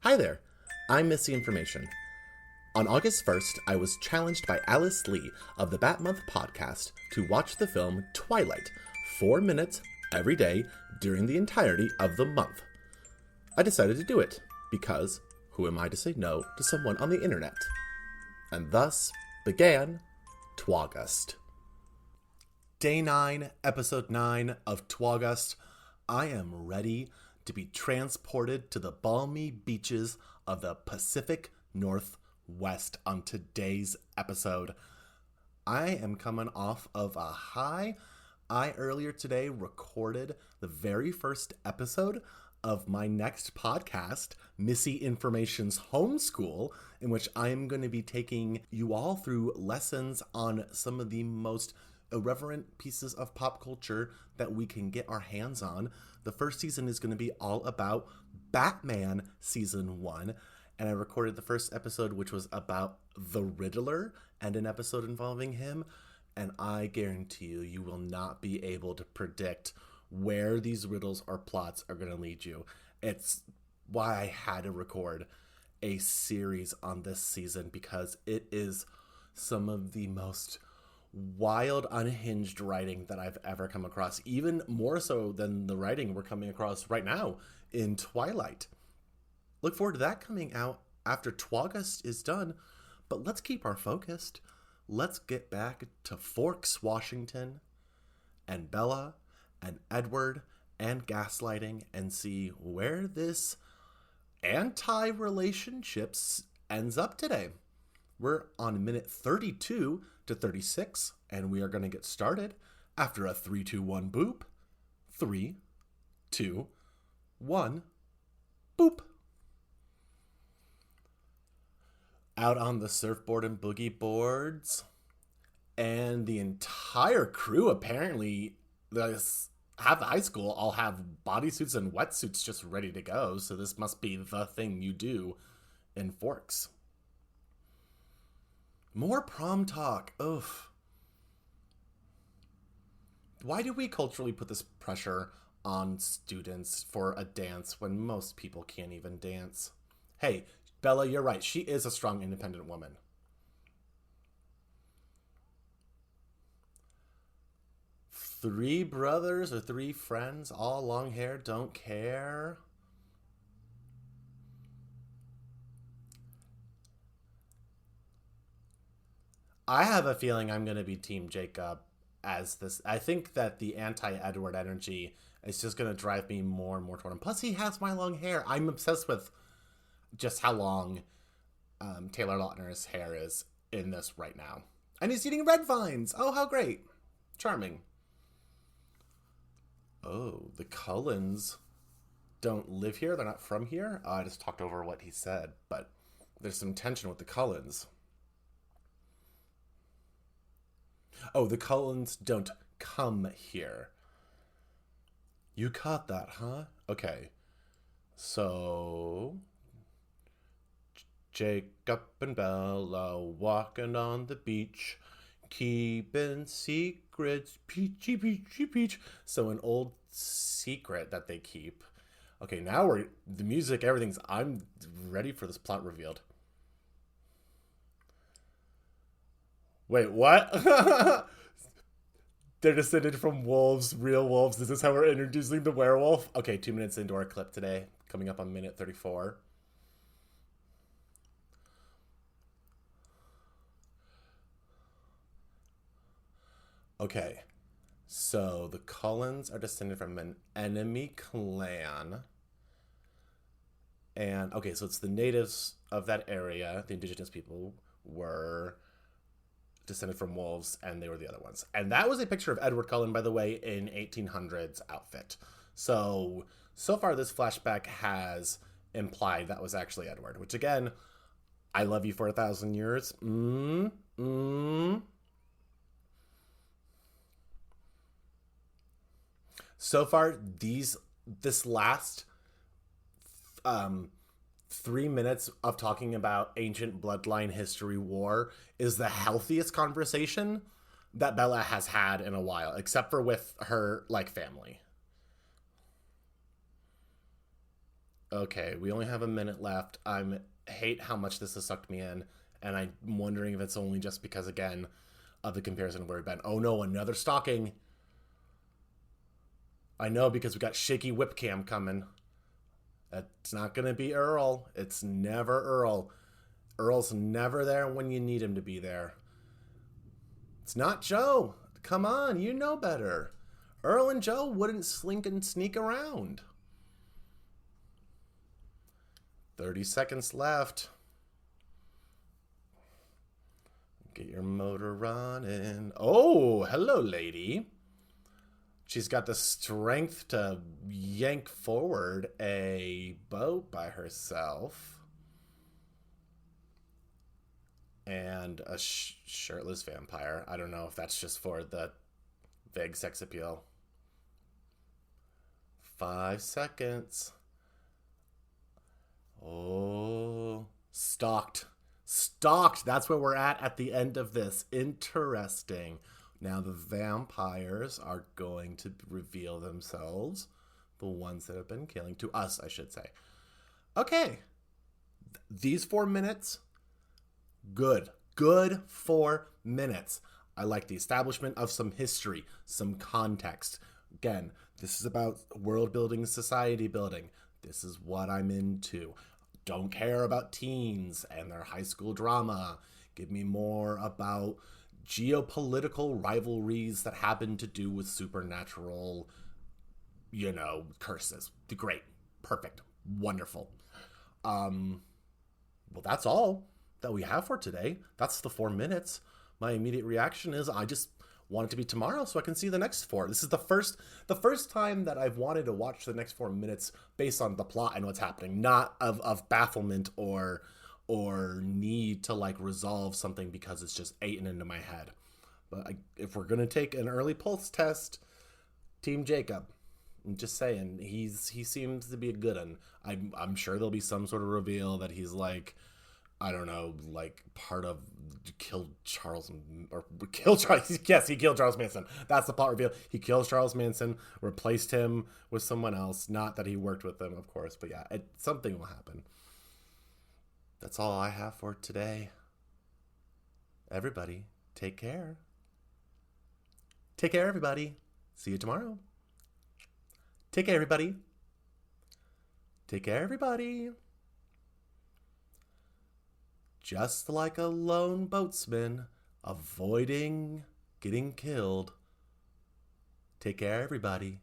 Hi there, I'm Missy Information. On August 1st, I was challenged by Alice Lee of the Bat Month podcast to watch the film Twilight, 4 minutes every day during the entirety of the month. I decided to do it, because who am I to say no to someone on the internet? And thus began Twaugust. Day 9, Episode 9 of Twaugust. I am ready to be transported to the balmy beaches of the Pacific Northwest on today's episode. I am coming off of a high. I earlier today recorded the very first episode of my next podcast, Missy Information's Homeschool, in which I am going to be taking you all through lessons on some of the most irreverent pieces of pop culture that we can get our hands on. The first season is going to be all about Batman Season 1, and I recorded the first episode, which was about the Riddler and an episode involving him, and I guarantee you, you will not be able to predict where these riddles or plots are going to lead you. It's why I had to record a series on this season, because it is some of the most wild, unhinged writing that I've ever come across, even more so than the writing we're coming across right now in Twilight. Look forward to that coming out after Twaugust is done, but let's keep our focused. Let's get back to Forks, Washington, and Bella, and Edward, and gaslighting, and see where this anti-relationships ends up today. We're on minute 32 to 36, and we are going to get started after a 3, 2, 1 boop. 3, 2, 1 boop. Out on the surfboard and boogie boards, and the entire crew apparently, half the high school all have bodysuits and wetsuits just ready to go, so this must be the thing you do in Forks. More prom talk. Oof. Why do we culturally put this pressure on students for a dance when most people can't even dance? Hey, Bella, you're right. She is a strong, independent woman. Three brothers or three friends, all long hair, don't care. I have a feeling I'm going to be Team Jacob as this. I think that the anti-Edward energy is just going to drive me more and more toward him. Plus, he has my long hair. I'm obsessed with just how long Taylor Lautner's hair is in this right now. And he's eating red vines. Oh, how great. Charming. Oh, the Cullens don't live here. They're not from here. I just talked over what he said, but there's some tension with the Cullens. Oh, the Cullens don't come here. You caught that, huh? Okay. So Jacob and Bella walking on the beach, keeping secrets, peachy, peachy, peach. So an old secret that they keep. Okay, now the music, everything's, I'm ready for this plot revealed. Wait, what? They're descended from wolves, real wolves. This is how we're introducing the werewolf. Okay, 2 minutes into our clip today, coming up on minute 34. Okay, so the Cullens are descended from an enemy clan. And, okay, so it's the natives of that area, the indigenous people, were descended from wolves, and they were the other ones. And that was a picture of Edward Cullen, by the way, in 1800s outfit. So far this flashback has implied that was actually Edward, which again, I love you for 1,000 years. So far, this last 3 minutes of talking about ancient bloodline history war is the healthiest conversation that Bella has had in a while, except for with her, family. Okay, we only have a minute left. Hate how much this has sucked me in, and I'm wondering if it's only just because, again, of the comparison where we've been. Oh no, another stalking. I know, because we got shaky whip cam coming. It's not gonna be Earl. It's never Earl. Earl's never there when you need him to be there. It's not Joe. Come on, you know better. Earl and Joe wouldn't slink and sneak around. 30 seconds left. Get your motor running. Oh, hello, lady. She's got the strength to yank forward a boat by herself. And a shirtless vampire. I don't know if that's just for the vague sex appeal. 5 seconds. Oh, stalked. Stalked. That's where we're at the end of this. Interesting. Now the vampires are going to reveal themselves. The ones that have been killing. To us, I should say. Okay. These 4 minutes, good. Good 4 minutes. I like the establishment of some history, some context. Again, this is about world building, society building. This is what I'm into. Don't care about teens and their high school drama. Give me more about geopolitical rivalries that happen to do with supernatural, curses. Great. Perfect. Wonderful. Well, that's all that we have for today. That's the 4 minutes. My immediate reaction is I just want it to be tomorrow so I can see the next 4. This is the first time that I've wanted to watch the next 4 minutes based on the plot and what's happening, not of bafflement or need to resolve something because it's just eaten into my head. But if we're gonna take an early pulse test, Team Jacob. I'm just saying, he seems to be a good one. I'm sure there'll be some sort of reveal that he's I don't know, part of killed Charles. Yes, he killed Charles Manson. That's the plot reveal. He kills Charles Manson, replaced him with someone else. Not that he worked with them, of course, but yeah, something will happen. That's all I have for today. Everybody, take care. Take care, everybody. See you tomorrow. Take care, everybody. Take care, everybody. Just like a lone boatsman avoiding getting killed. Take care, everybody.